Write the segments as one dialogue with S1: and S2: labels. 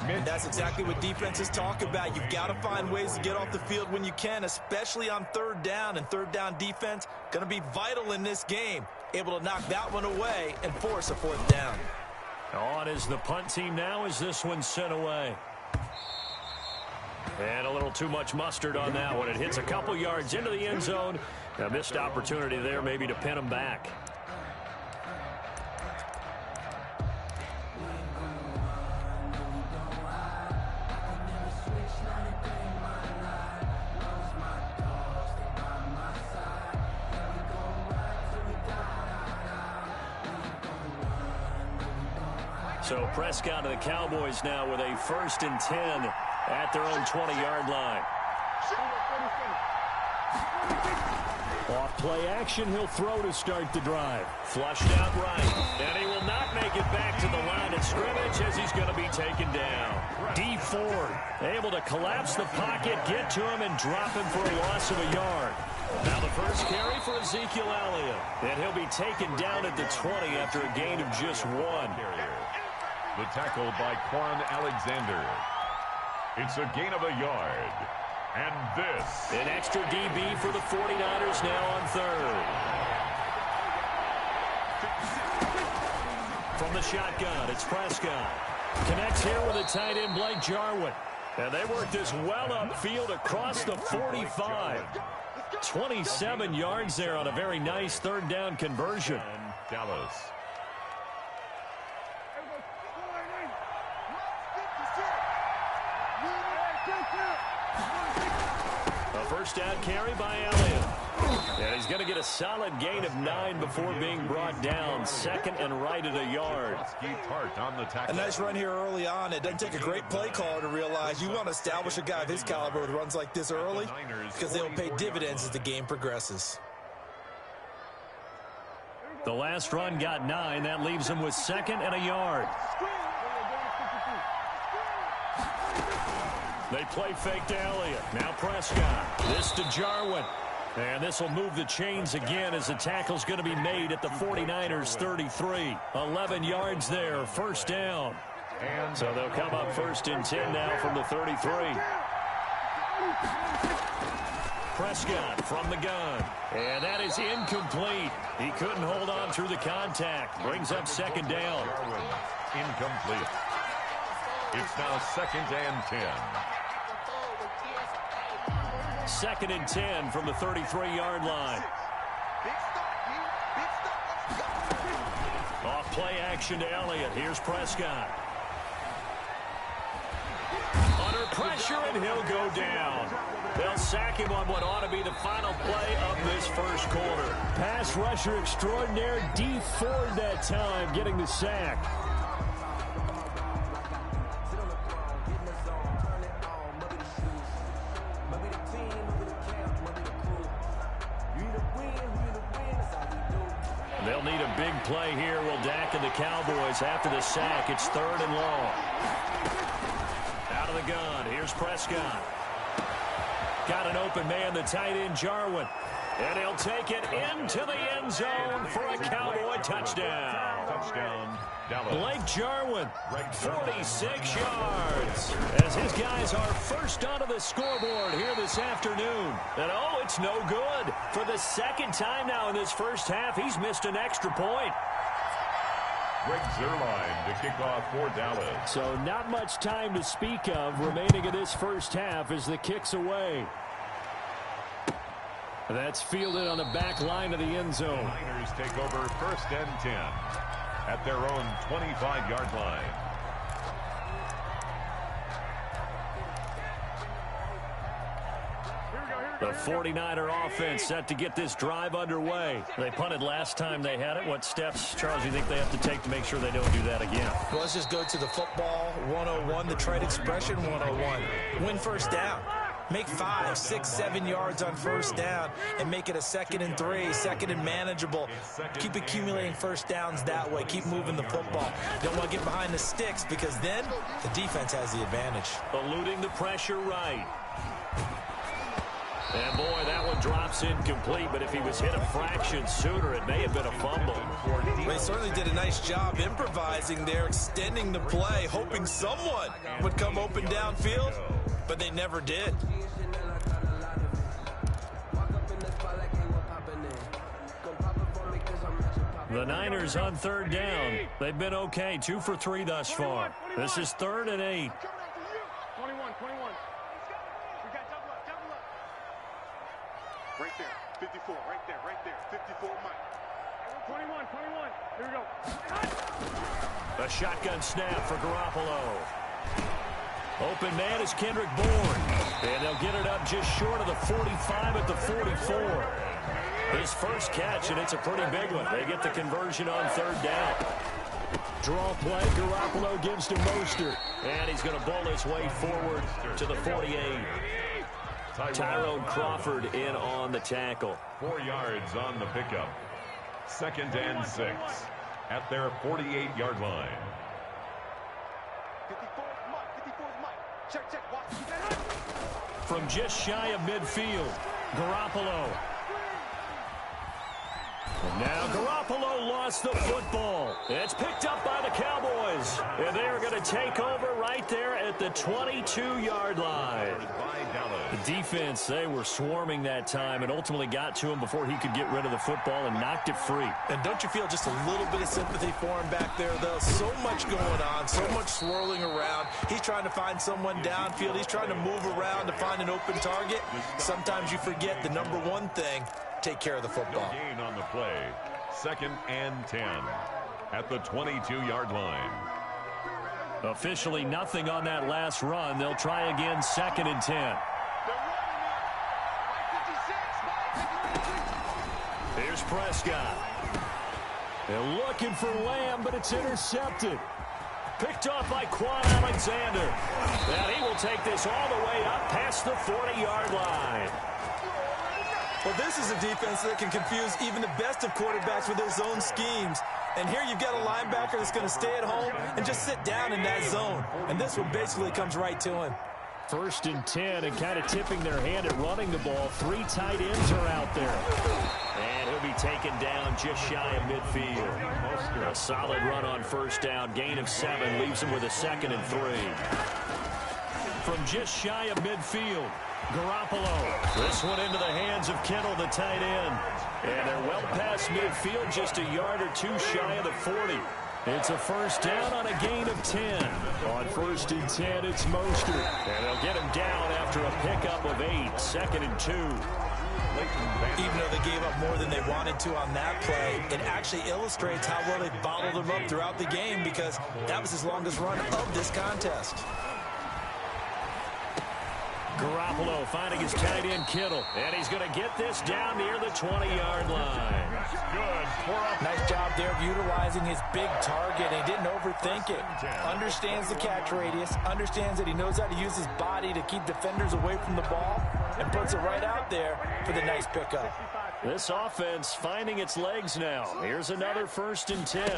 S1: And that's exactly what defenses talk about. You've got to find ways to get off the field when you can, especially on third down. And third down defense going to be vital in this game. Able to knock that one away and force a fourth down.
S2: On is the punt team now as this one's sent away. And a little too much mustard on that one. It hits a couple yards into the end zone. A missed opportunity there maybe to pin them back. So Prescott and the Cowboys now with a 1st and 10 at their own 20-yard line. Off play action, he'll throw to start the drive. Flushed out right, and he will not make it back to the line of scrimmage as he's going to be taken down. D Ford able to collapse the pocket, get to him, and drop him for a loss of a yard. Now the first carry for Ezekiel Elliott, and he'll be taken down at the 20 after a gain of just 1.
S3: The tackle by Quan Alexander. It's a gain of a yard. And this.
S2: An extra DB for the 49ers now on 3rd. From the shotgun, it's Prescott. Connects here with a tight end, Blake Jarwin. And they work this well upfield across the 45. 27 yards there on a very nice 3rd down conversion.
S3: And Dallas.
S2: A first down carry by Elliott. And he's going to get a solid gain of 9 before being brought down. 2nd and right at a yard.
S1: A nice run here early on. It doesn't take a great play caller to realize you want to establish a guy of his caliber with runs like this early because they'll pay dividends as the game progresses.
S2: The last run got 9. That leaves him with 2nd and a yard. They play fake to Elliott. Now Prescott. This to Jarwin. And this will move the chains again as the tackle's going to be made at the 49ers 33. 11 yards there. First down. And so they'll come up 1st and 10 now from the 33. Prescott from the gun. And that is incomplete. He couldn't hold on through the contact. Brings up 2nd down.
S3: Incomplete. It's now 2nd and 10.
S2: 2nd and 10 from the 33-yard line. Off play action to Elliott. Here's Prescott. Under pressure, and he'll go down. They'll sack him on what ought to be the final play of this first quarter. Pass rusher extraordinaire, D Ford that time, getting the sack. They'll need a big play here. Will Dak and the Cowboys after the sack. It's 3rd and long. Out of the gun. Here's Prescott. Got an open man, the tight end Jarwin. And he'll take it into the end zone for a Cowboy touchdown.
S3: Touchdown, Dallas.
S2: Blake Jarwin, 46 yards. As his guys are first onto the scoreboard here this afternoon. And oh, it's no good. For the 2nd time now in this first half, he's missed an extra point.
S3: Greg Zuerlein to kick off for Dallas.
S2: So not much time to speak of remaining in this first half as the kick's away. That's fielded on the back line of the end zone.
S3: Niners take over 1st and 10 at their own 25-yard line.
S2: The 49er offense set to get this drive underway. They punted last time they had it. What steps, Charles, do you think they have to take to make sure they don't do that again?
S1: Well, let's just go to the football 101, the trade expression 101. Win first down. Make 5, 6, 7 yards on first down and make it a 2nd and 3, 2nd and manageable. Keep accumulating first downs that way. Keep moving the football. Don't want to get behind the sticks because then the defense has the advantage.
S2: Eluding the pressure right. And, boy, that one drops incomplete, but if he was hit a fraction sooner, it may have been a fumble.
S1: They certainly did a nice job improvising there, extending the play, hoping someone would come open downfield, but they never did.
S2: The Niners on third down. They've been okay, 2 for 3 thus far. This is 3rd and 8.
S4: 21. We got double up. Right there, 54, right there, 54, Mike. 21. Here we go.
S2: A shotgun snap for Garoppolo. Open man is Kendrick Bourne. And they'll get it up just short of the 45 at the 44. His first catch, and it's a pretty big one. They get the conversion on 3rd down. Draw play, Garoppolo gives to Mostert. And he's going to bowl his way forward to the 48. Tyrone Crawford in on the tackle.
S3: 4 yards on the pickup. 2nd and 6 at their 48-yard line.
S4: 54's Mike. Check. Watch.
S2: From just shy of midfield, Garoppolo. And now Garoppolo lost the football. It's picked up by the Cowboys. And they are going to take over right there at the 22-yard line. The defense, they were swarming that time and ultimately got to him before he could get rid of the football and knocked it free.
S1: And don't you feel just a little bit of sympathy for him back there, though? So much going on, so much swirling around. He's trying to find someone downfield. He's trying to move around to find an open target. Sometimes you forget the number one thing, take care of the football.
S3: Gain on the play. 2nd and 10 at the 22-yard line.
S2: Officially nothing on that last run. They'll try again 2nd and 10. Here's Prescott. They're looking for Lamb, but it's intercepted. Picked off by Quan Alexander. And he will take this all the way up past the 40-yard line.
S1: Well, this is a defense that can confuse even the best of quarterbacks with their zone schemes. And here you've got a linebacker that's going to stay at home and just sit down in that zone. And this one basically comes right to him.
S2: 1st and 10, and kind of tipping their hand at running the ball. 3 tight ends are out there. And he'll be taken down just shy of midfield. A solid run on 1st down. Gain of 7 leaves him with a 2nd and 3. From just shy of midfield, Garoppolo. This one into the hands of Kittle, the tight end. And they're well past midfield, just a yard or 2 shy of the 40. It's a 1st down on a gain of 10. On 1st and 10, it's Mostert. And they'll get him down after a pickup of 8. 2nd and 2.
S1: Even though they gave up more than they wanted to on that play, it actually illustrates how well they bottled him up throughout the game, because that was his longest run of this contest.
S2: Garoppolo finding his tight end Kittle. And he's going to get this down near the 20-yard line.
S1: Nice job there of utilizing his big target. He didn't overthink it. Understands the catch radius. Understands that he knows how to use his body to keep defenders away from the ball. And puts it right out there for the nice pickup.
S2: This offense finding its legs now. Here's another 1st and 10.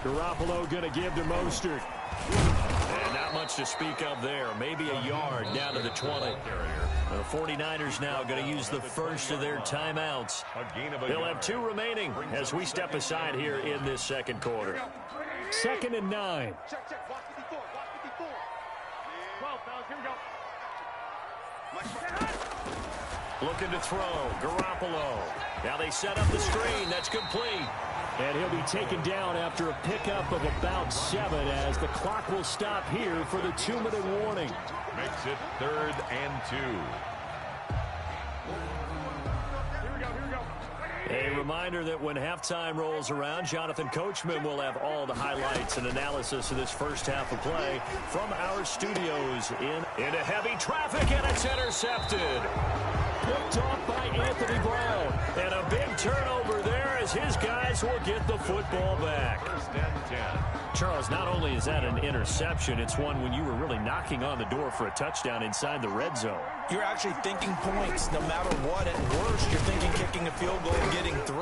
S2: Garoppolo going to give to Mostert. And not much to speak of there. Maybe a yard down to the 20. The 49ers now going to use the first of their timeouts. They'll have 2 remaining as we step aside here in this 2nd quarter. 2nd and 9.
S4: Check. Watch 54. 12, fellas, here we go.
S2: Looking to throw. Garoppolo. Now they set up the screen. That's complete. And he'll be taken down after a pickup of about 7 as the clock will stop here for the 2-minute warning.
S3: Makes it 3rd and 2.
S4: Here we go.
S2: A reminder that when halftime rolls around, Jonathan Coachman will have all the highlights and analysis of this first half of play from our studios into heavy traffic, and it's intercepted. Picked off by Anthony Brown. And a big turnover there as his guys will get the football back.
S3: 1st and 10.
S2: Charles, not only is that an interception, it's one when you were really knocking on the door for a touchdown inside the red zone.
S1: You're actually thinking points no matter what. At worst, you're thinking kicking a field goal and getting 3.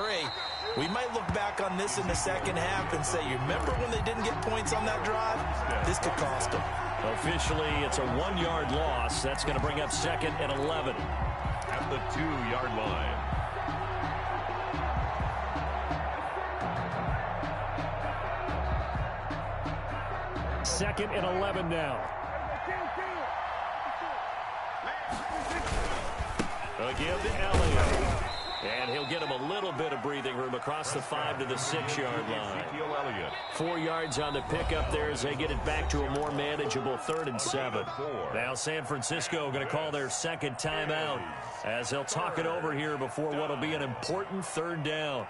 S1: We might look back on this in the second half and say, you remember when they didn't get points on that drive? This could cost them.
S2: Officially, it's a 1-yard loss. That's going to bring up 2nd and 11.
S3: at the 2-yard line.
S2: Second and 11 now. A give to Elliott. And he'll get him a little bit of breathing room across the 5 to the 6-yard line. 4 yards on the pickup there as they get it back to a more manageable 3rd and 7. Now San Francisco going to call their second timeout as they'll talk it over here before what will be an important 3rd down.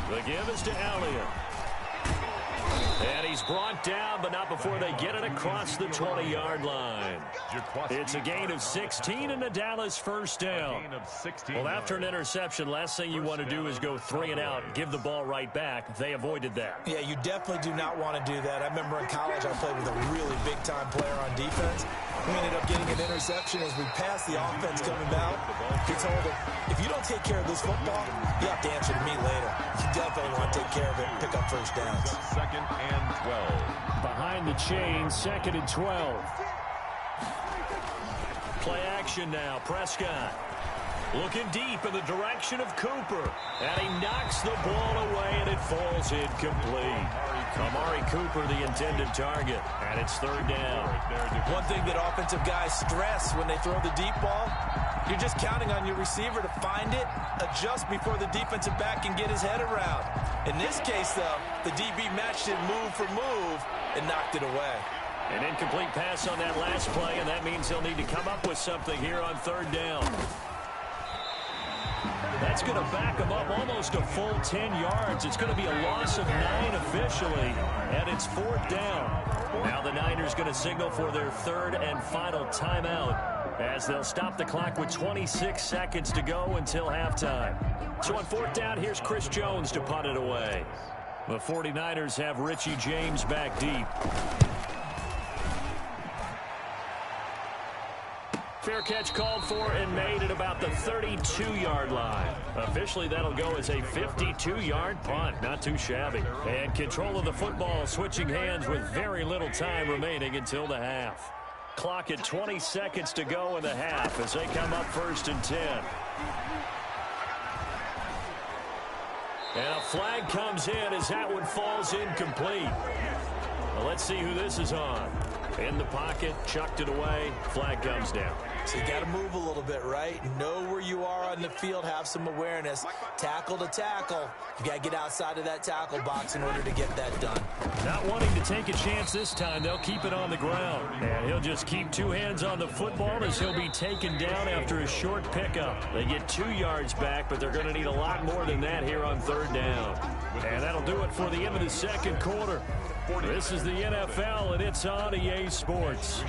S2: The give is to Elliott. And he's brought down, but not before they get it across the 20-yard line. It's a gain of 16 and a Dallas first down. Well, after an interception, last thing you want to do is go 3 and out and give the ball right back. They avoided that.
S1: Yeah, you definitely do not want to do that. I remember in college I played with a really big-time player on defense. We ended up getting an interception as we passed the offense coming out. He told him, if you don't take care of this football, you have to answer to me later. You definitely want to take care of it and pick up first downs.
S3: 2nd and 12.
S2: Behind the chain, 2nd and 12. Play action now. Prescott looking deep in the direction of Cooper. And he knocks the ball away, and it falls incomplete. Amari Cooper, the intended target, and it's 3rd down.
S1: One thing that offensive guys stress when they throw the deep ball, you're just counting on your receiver to find it, adjust before the defensive back can get his head around. In this case, though, the DB matched it move for move and knocked it away.
S2: An incomplete pass on that last play, and that means they'll need to come up with something here on 3rd down. That's going to back them up almost a full 10 yards. It's going to be a loss of 9 officially, and it's 4th down. Now the Niners going to signal for their 3rd and final timeout as they'll stop the clock with 26 seconds to go until halftime. So on 4th down, here's Chris Jones to punt it away. The 49ers have Richie James back deep. Fair catch called for and made at about the 32-yard line. Officially, that'll go as a 52-yard punt. Not too shabby. And control of the football switching hands with very little time remaining until the half. Clock at 20 seconds to go in the half as they come up 1st and 10. And a flag comes in as that one falls incomplete. Well, let's see who this is on. In the pocket, chucked it away, flag comes down.
S1: So you got to move a little bit, right? Know where you are on the field, have some awareness. Tackle to tackle. You got to get outside of that tackle box in order to get that done.
S2: Not wanting to take a chance this time, they'll keep it on the ground. And he'll just keep 2 hands on the football as he'll be taken down after a short pickup. They get 2 yards back, but they're going to need a lot more than that here on 3rd down. And that'll do it for the end of the 2nd quarter. This is the NFL, and it's on EA Sports.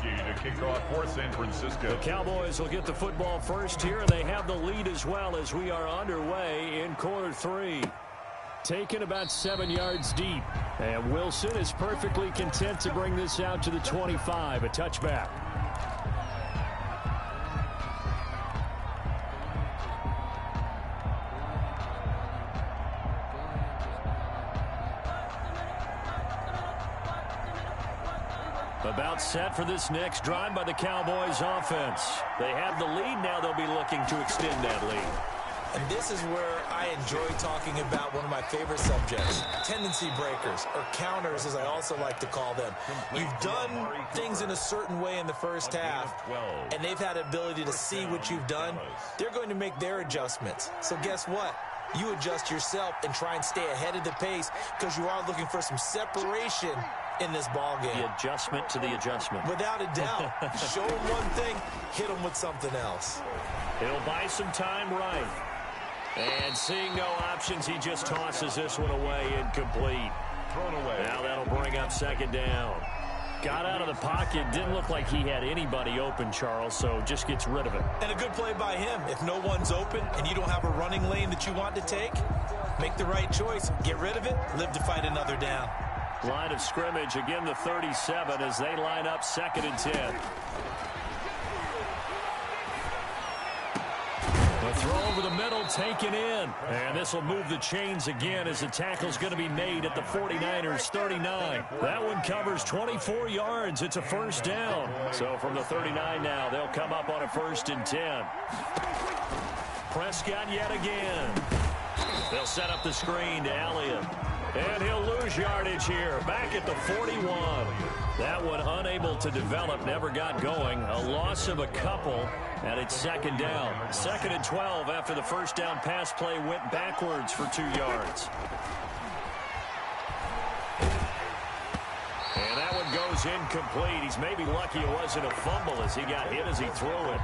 S3: To kick off for San Francisco.
S2: The Cowboys will get the football first here, and they have the lead as well as we are underway in quarter 3. Taken about 7 yards deep, and Wilson is perfectly content to bring this out to the 25, a touchback. About set for this next drive by the Cowboys offense. They have the lead now. They'll be looking to extend that lead.
S1: And this is where I enjoy talking about one of my favorite subjects, tendency breakers, or counters as I also like to call them. You've done things in a certain way in the first half, and they've had the ability to see what you've done. They're going to make their adjustments. So guess what? You adjust yourself and try and stay ahead of the pace because you are looking for some separation in this ball game.
S2: The adjustment to the adjustment.
S1: Without a doubt. Show them one thing, hit them with something else.
S2: He'll buy some time right. And seeing no options, he just tosses this one away, incomplete.
S3: Thrown away.
S2: Now that'll bring up 2nd down. Got out of the pocket. Didn't look like he had anybody open, Charles, so just gets rid of it.
S1: And a good play by him. If no one's open and you don't have a running lane that you want to take, make the right choice. Get rid of it. Live to fight another down.
S2: Line of scrimmage, again the 37 as they line up 2nd and 10. The throw over the middle taken in. And this will move the chains again as the tackle's going to be made at the 49ers 39. That one covers 24 yards. It's a first down. So from the 39 now, they'll come up on a 1st and 10. Prescott yet again. They'll set up the screen to Elliott. And he'll lose yardage here. Back at the 41. That one unable to develop, never got going. A loss of a couple, and it's 2nd down. 2nd and 12 after the first down pass play went backwards for 2 yards. And that one goes incomplete. He's maybe lucky it wasn't a fumble as he got hit as he threw it.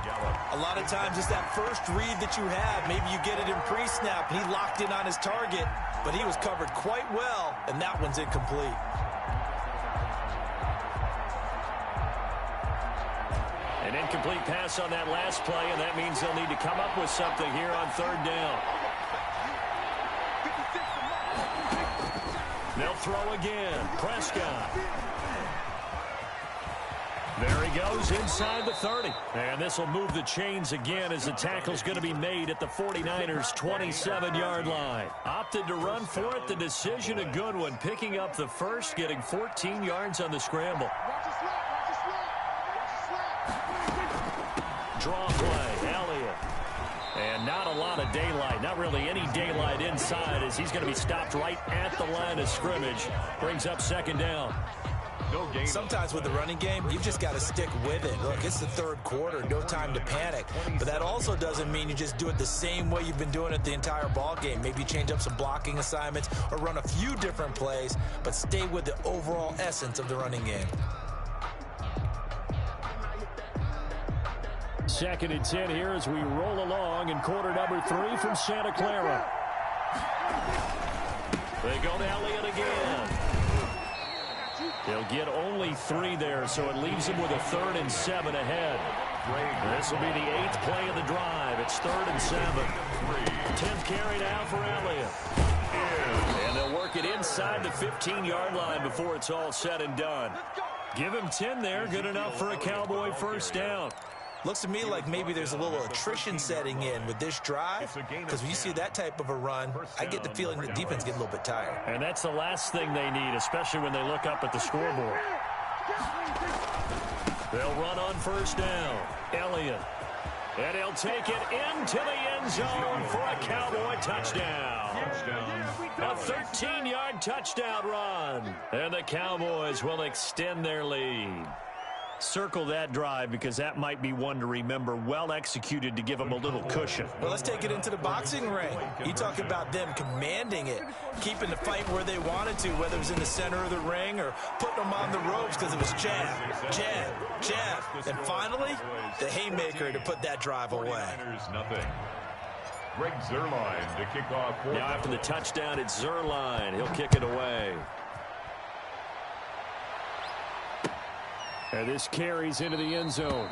S1: A lot of times it's that first read that you have. Maybe you get it in pre-snap, and he locked in on his target, but he was covered quite well, and that one's incomplete.
S2: An incomplete pass on that last play, and that means they'll need to come up with something here on 3rd down. They'll throw again. Prescott. There he goes inside the 30. And this will move the chains again as the tackle's going to be made at the 49ers' 27-yard line. Opted to run for it. The decision a good one. Picking up the first, getting 14 yards on the scramble. Draw play. Elliott. And not a lot of daylight. Not really any daylight inside as he's going to be stopped right at the line of scrimmage. Brings up 2nd down.
S1: Sometimes with the running game, you've just got to stick with it. Look, it's the 3rd quarter, no time to panic. But that also doesn't mean you just do it the same way you've been doing it the entire ball game. Maybe change up some blocking assignments or run a few different plays, but stay with the overall essence of the running game.
S2: 2nd and 10 here as we roll along in quarter number 3 from Santa Clara. They go to Elliott again. They'll get only 3 there, so it leaves them with a 3rd and 7 ahead. This will be the 8th play of the drive. It's 3rd and 7. 10th carry now for Elliott. And they'll work it inside the 15-yard line before it's all said and done. Give him 10 there, good enough for a Cowboy first down.
S1: Looks to me like maybe there's a little attrition setting in with this drive, because when you see that type of a run, I get the feeling the defense gets a little bit tired.
S2: And that's the last thing they need, especially when they look up at the scoreboard. They'll run on first down. Elliott. And he'll take it into the end zone for a Cowboy touchdown. A 13-yard touchdown run. And the Cowboys will extend their lead. Circle that drive because that might be one to remember. Well executed to give them a little cushion.
S1: Well, let's take it into the boxing ring. You talk about them commanding it, keeping the fight where they wanted to, whether it was in the center of the ring or putting them on the ropes because it was jab, jab, jab. And finally, the haymaker to put that drive away.
S3: Nothing. Greg Zuerlein to kick off.
S2: Now after the touchdown, it's Zuerlein. He'll kick it away. And this carries into the end zone.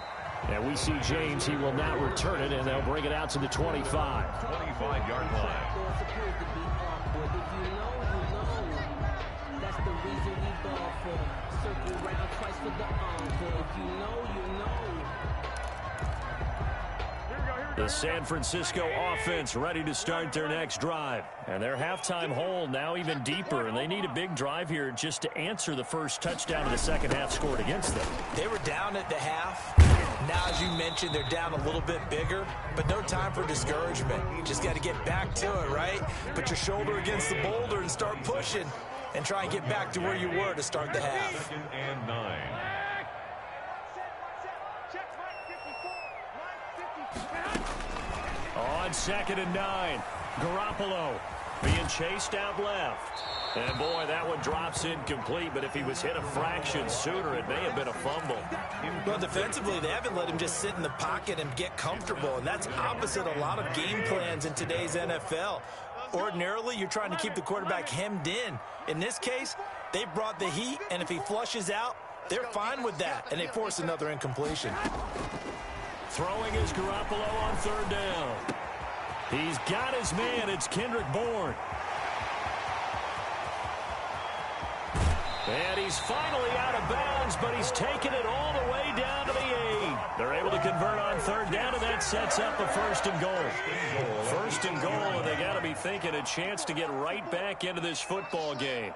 S2: And we see James. He will not return it, and they'll bring it out to the 25.
S3: 25-yard line.
S5: That's the reason we ball for. Circle round twice for the encore. If you know, you know.
S2: The San Francisco offense ready to start their next drive. And their halftime hole now even deeper, and they need a big drive here just to answer the first touchdown of the second half scored against them.
S1: They were down at the half. Now, as you mentioned, they're down a little bit bigger, but no time for discouragement. Just got to get back to it, right? Put your shoulder against the boulder and start pushing and try and get back to where you were to start the half.
S3: 2nd and 9.
S2: On 2nd and 9, Garoppolo being chased out left. And boy, that one drops incomplete, but if he was hit a fraction sooner, it may have been a fumble.
S1: Well, defensively, they haven't let him just sit in the pocket and get comfortable, and that's opposite a lot of game plans in today's NFL. Ordinarily, you're trying to keep the quarterback hemmed in. In this case, they brought the heat, and if he flushes out, they're fine with that, and they force another incompletion.
S2: Throwing is Garoppolo on 3rd down. He's got his man. It's Kendrick Bourne. And he's finally out of bounds, but he's taken it all the way down to the 8. They're able to convert on third down, and that sets up a first and goal. First and goal, and they got to be thinking a chance to get right back into this football game.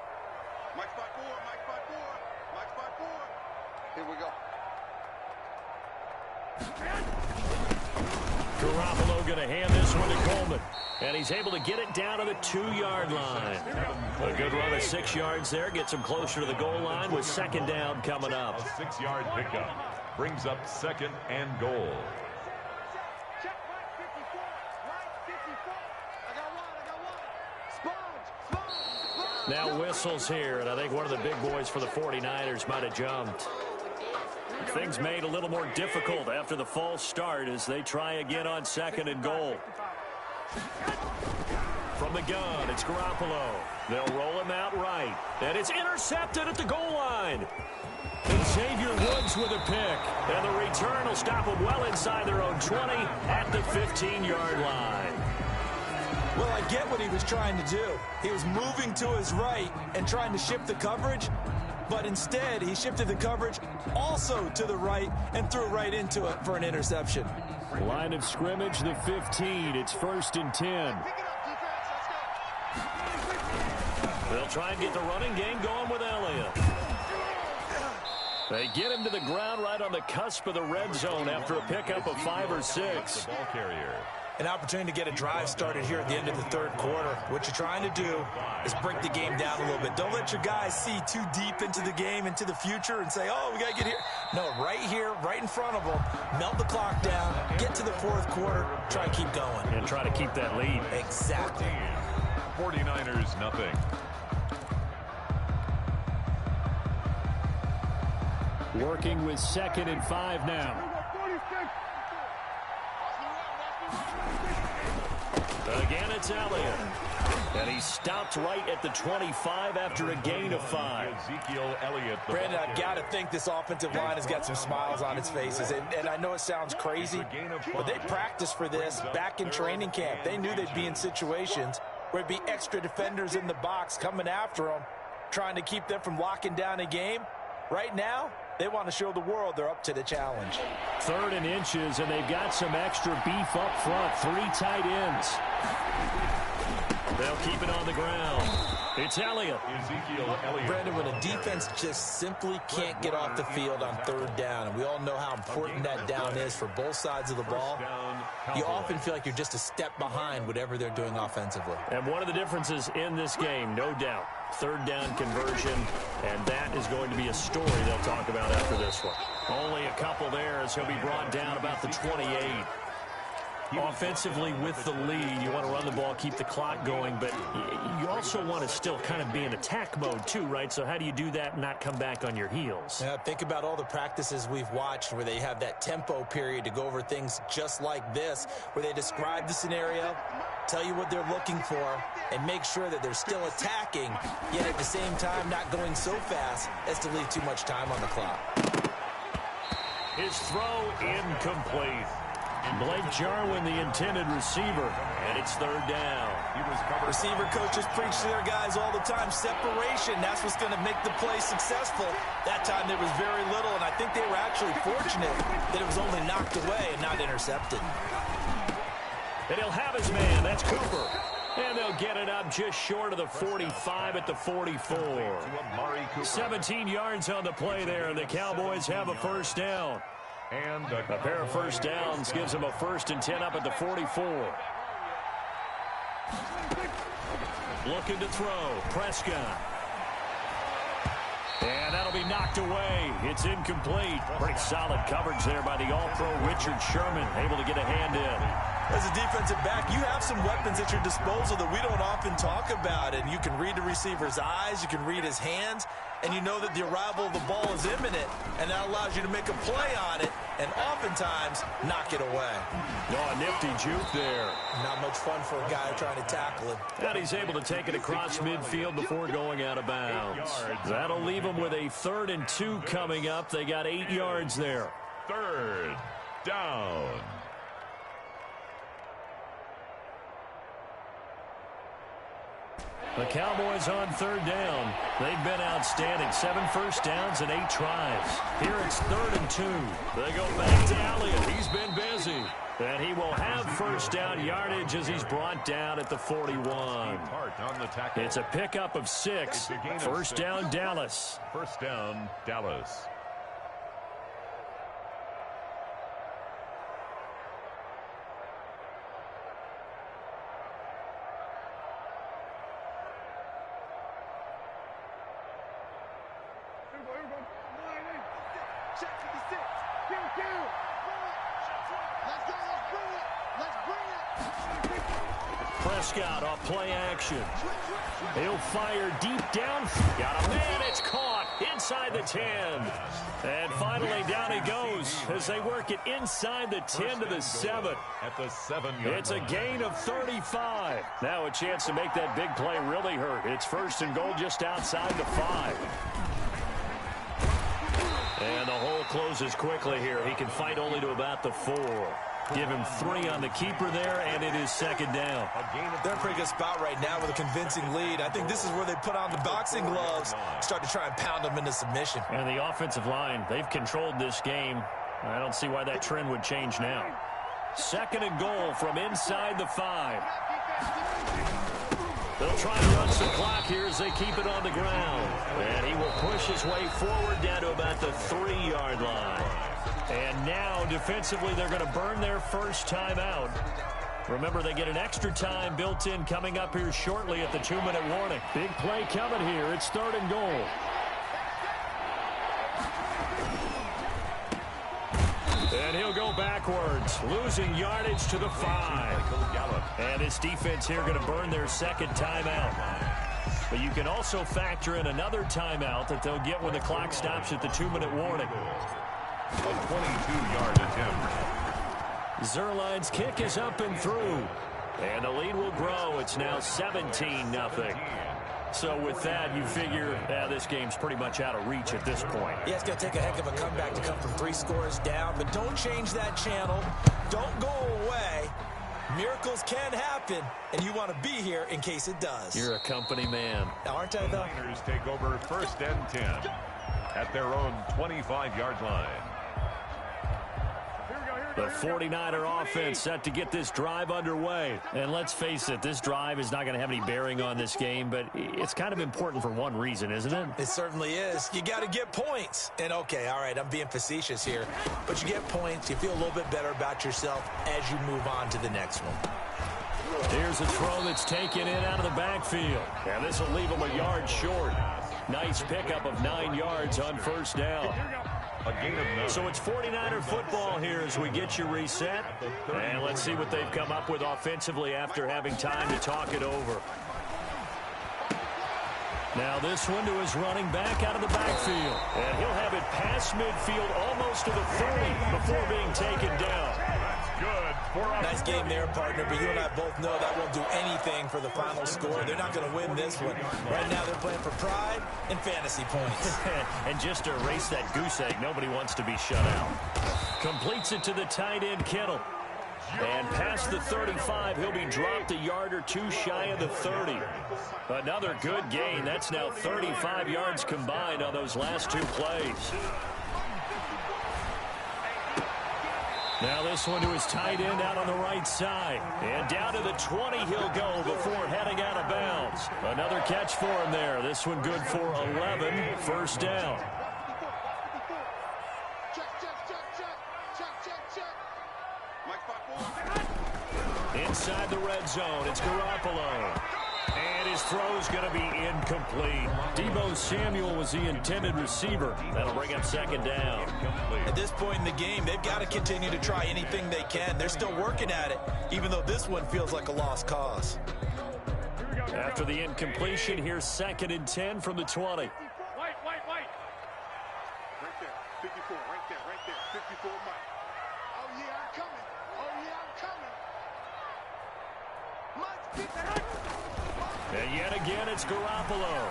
S4: Mike 5-4, Mike 5-4, Mike 5-4. Here we go.
S2: Garoppolo going to hand this one to Coleman. And he's able to get it down to the 2-yard line. A good run of 6 yards there. Gets him closer to the goal line with second down coming up.
S3: A 6-yard pickup brings up second and goal.
S4: Check right 54, right 54. I got one. Sponge.
S2: Now whistles here, and I think one of the big boys for the 49ers might have jumped. Things made a little more difficult after the false start as they try again on second and goal. From the gun, it's Garoppolo. They'll roll him out right. And it's intercepted at the goal line. And Xavier Woods with a pick. And the return will stop them well inside their own 20 at the 15-yard line.
S1: Well, I get what he was trying to do. He was moving to his right and trying to shift the coverage. But instead, he shifted the coverage also to the right and threw right into it for an interception.
S2: Line of scrimmage, the 15. It's first and 10. They'll try and get the running game going with Elliott. They get him to the ground right on the cusp of the red zone after a pickup of 5 or 6.
S3: Ball carrier.
S1: An opportunity to get a drive started here at the end of the third quarter. What you're trying to do is break the game down a little bit. Don't let your guys see too deep into the game, into the future, and say, oh, we got to get here. No, right here, right in front of them, melt the clock down, get to the fourth quarter, try and keep going.
S2: And try to keep that lead.
S1: Exactly.
S3: 49ers, nothing.
S2: Working with second and 5 now. Again, it's Elliott. And he stopped right at the 25 after a gain of 5.
S3: Ezekiel Elliott.
S1: Brandon, I've got to think this offensive line has got some smiles on its faces. And I know it sounds crazy, but they practiced for this back in training camp. They knew they'd be in situations where it'd be extra defenders in the box coming after them, trying to keep them from locking down a game. Right now, they want to show the world they're up to the challenge.
S2: 3rd and inches, and they've got some extra beef up front. 3 tight ends. They'll keep it on the ground. It's Elliott.
S3: Ezekiel Elliott.
S1: Brandon, when a defense just simply can't get off the field on third down, and we all know how important that down is for both sides of the ball, you often feel like you're just a step behind whatever they're doing offensively.
S2: And one of the differences in this game, no doubt, third down conversion, and that is going to be a story they'll talk about after this one. Only a couple there as he'll be brought down about the 28. Offensively with the lead, you want to run the ball, keep the clock going, but you also want to still kind of be in attack mode too, right? So how do you do that and not come back on your heels?
S1: Yeah, think about all the practices we've watched where they have that tempo period to go over things just like this, where they describe the scenario, tell you what they're looking for, and make sure that they're still attacking, yet at the same time not going so fast as to leave too much time on the clock.
S2: His throw incomplete. Blake Jarwin, the intended receiver, and it's third down.
S1: Receiver coaches preach to their guys all the time. Separation, that's what's going to make the play successful. That time there was very little, and I think they were actually fortunate that it was only knocked away and not intercepted.
S2: And he'll have his man. That's Cooper. And they'll get it up just short of the 45 at the 44. 17 yards on the play there, and the Cowboys have a first down.
S3: And
S2: a pair of first downs gives them a 1st and 10 up at the 44. Looking to throw. Prescott. And that'll be knocked away. It's incomplete. Pretty solid coverage there by the All-Pro Richard Sherman. Able to get a hand in.
S1: As a defensive back, you have some weapons at your disposal that we don't often talk about. And you can read the receiver's eyes. You can read his hands. And you know that the arrival of the ball is imminent. And that allows you to make a play on it. And oftentimes, knock it away.
S2: Oh, a nifty juke there.
S1: Not much fun for a guy trying to tackle it.
S2: And he's able to take it across midfield before going out of bounds. That'll leave him with a 3rd and 2 coming up. They got 8 yards there.
S3: 3rd down.
S2: The Cowboys on third down. They've been outstanding. 7 first downs and 8 tries. Here it's 3rd and 2. They go back to Elliott. He's been busy. And he will have first down yardage as he's brought down at the 41. It's a pickup of 6. First down, Dallas.
S3: First down, Dallas.
S2: Prescott off play action. He'll fire deep down. Got a man. It's caught inside the 10. And finally down he goes as they work it inside the 10 to the 7.
S3: At the 7-yard
S2: It's a gain of 35. Now a chance to make that big play really hurt. It's 1st and goal just outside the 5. And the hole closes quickly here. He can fight only to about the 4. Give him 3 on the keeper there, and it is 2nd down.
S1: They're in a pretty good spot right now with a convincing lead. I think this is where they put on the boxing gloves, start to try and pound them into submission.
S2: And the offensive line, they've controlled this game. I don't see why that trend would change now. 2nd and goal from inside the 5. They'll try to run some clock here as they keep it on the ground. And he will push his way forward down to about the 3-yard line. And now, defensively, they're going to burn their first timeout. Remember, they get an extra time built in coming up here shortly at the 2-minute warning. Big play coming here. It's 3rd and goal. And he'll go backwards, losing yardage to the 5. And this defense here going to burn their 2nd timeout. But you can also factor in another timeout that they'll get when the clock stops at the 2-minute warning.
S3: A 22-yard attempt.
S2: Zuerlein's kick is up and through. And the lead will grow. It's now 17-0. So with that, you figure this game's pretty much out of reach at this point.
S1: Yeah, it's going to take a heck of a comeback to come from 3 scores down. But don't change that channel. Don't go away. Miracles can happen, and you want to be here in case it does.
S2: You're a company man.
S1: Aren't I, though?
S3: Niners take over 1st and 10 at their own 25-yard line.
S2: The 49er offense set to get this drive underway. And let's face it, this drive is not going to have any bearing on this game, but it's kind of important for one reason, isn't it?
S1: It certainly is. You got to get points. And, okay, all right, I'm being facetious here. But you get points, you feel a little bit better about yourself as you move on to the next one.
S2: Here's a throw that's taken in out of the backfield. And this will leave him a yard short. Nice pickup of 9 yards on 1st down.
S3: A gain of 9.
S2: So it's 49er football here as we get you reset. And let's see what they've come up with offensively after having time to talk it over. Now this one to his running back out of the backfield. And he'll have it past midfield almost to the 30 before being taken down.
S3: That's good.
S1: Nice game there, partner, but you and I both know that won't do anything for the final score. They're not going to win this one. Right now they're playing for pride and fantasy points.
S2: And just to erase that goose egg, nobody wants to be shut out. Completes it to the tight end, Kittle. And past the 35, he'll be dropped a yard or 2 shy of the 30. Another good gain. That's now 35 yards combined on those last 2 plays. Now this one to his tight end out on the right side. And down to the 20 he'll go before heading out of bounds. Another catch for him there. This one good for 11. 1st down. Inside the red zone, it's Garoppolo. And his throw's going to be incomplete. Deebo Samuel was the intended receiver. That'll bring up 2nd down.
S1: At this point in the game, they've got to continue to try anything they can. They're still working at it, even though this one feels like a lost cause.
S2: After the incompletion, here's 2nd and 10 from the 20.
S4: White. Right there, 54, right there, 54, Mike. Oh, yeah, I'm coming. Mike, get that.
S2: And yet again, it's Garoppolo.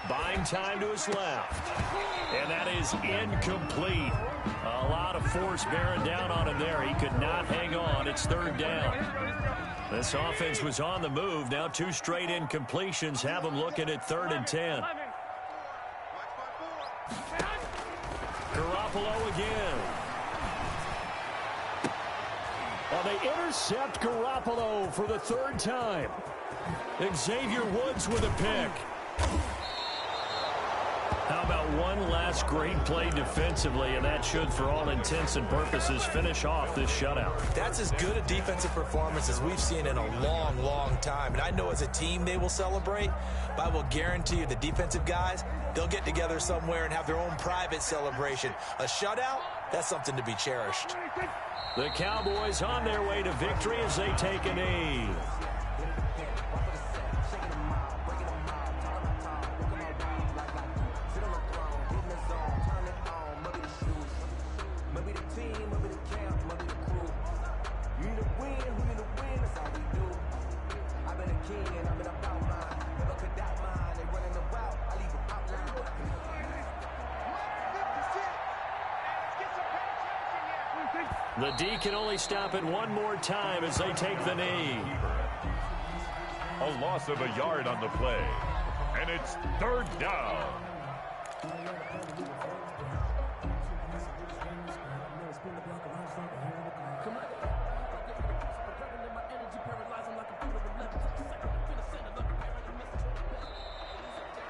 S2: Buying time to his left. And that is incomplete. A lot of force bearing down on him there. He could not hang on. It's 3rd down. This offense was on the move. Now 2 straight incompletions have them looking at 3rd and 10. Garoppolo again. Well, they intercept Garoppolo for the 3rd time. Xavier Woods with a pick. How about one last great play defensively, and that should, for all intents and purposes, finish off this shutout.
S1: That's as good a defensive performance as we've seen in a long, long time. And I know as a team they will celebrate, but I will guarantee you the defensive guys, they'll get together somewhere and have their own private celebration. A shutout, that's something to be cherished.
S2: The Cowboys on their way to victory as they take a knee. The D can only stop it one more time as they take the knee.
S3: A loss of a yard on the play. And it's 3rd down.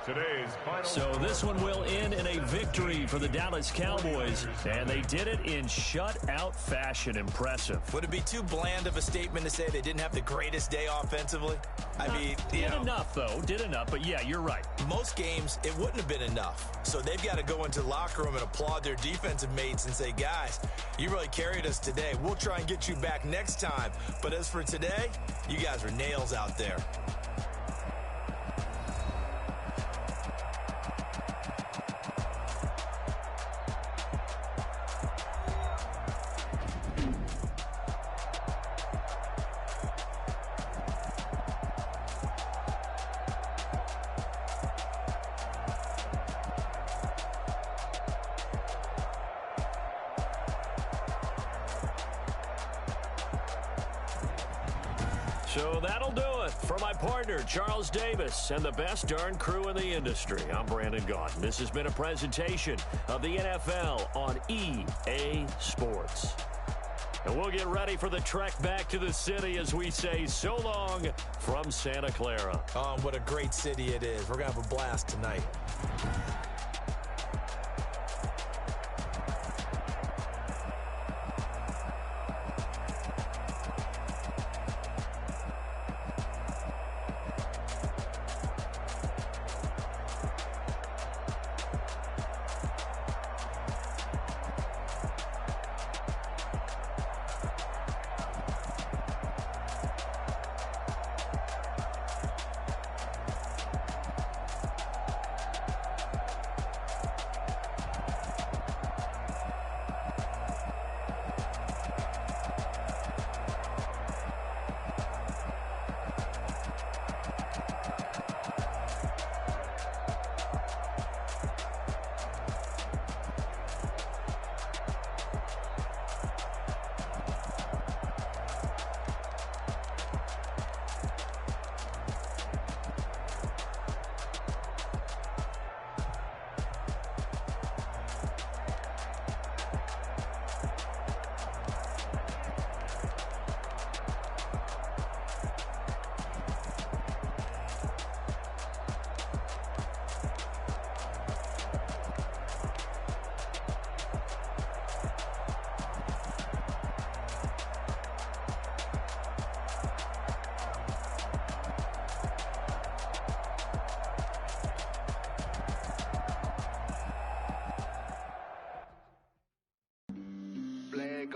S3: Today's final.
S2: So this one will end in a victory for the Dallas Cowboys, and they did it in shutout fashion. Impressive.
S1: Would it be too bland of a statement to say they didn't have the greatest day offensively? I mean,
S2: did enough, though. Did enough, but yeah, you're right.
S1: Most games, it wouldn't have been enough. So they've got to go into the locker room and applaud their defensive mates and say, guys, you really carried us today. We'll try and get you back next time. But as for today, you guys are nails out there.
S2: So that'll do it for my partner, Charles Davis, and the best darn crew in the industry. I'm Brandon Gaudin. This has been a presentation of the NFL on EA Sports. And we'll get ready for the trek back to the city as we say so long from Santa Clara.
S1: Oh, what a great city it is. We're going to have a blast tonight.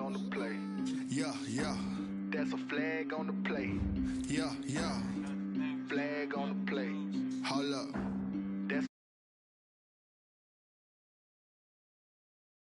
S6: On the play. Yeah, yeah. That's a flag on the play. Yeah, yeah. Flag on the play. Hold up.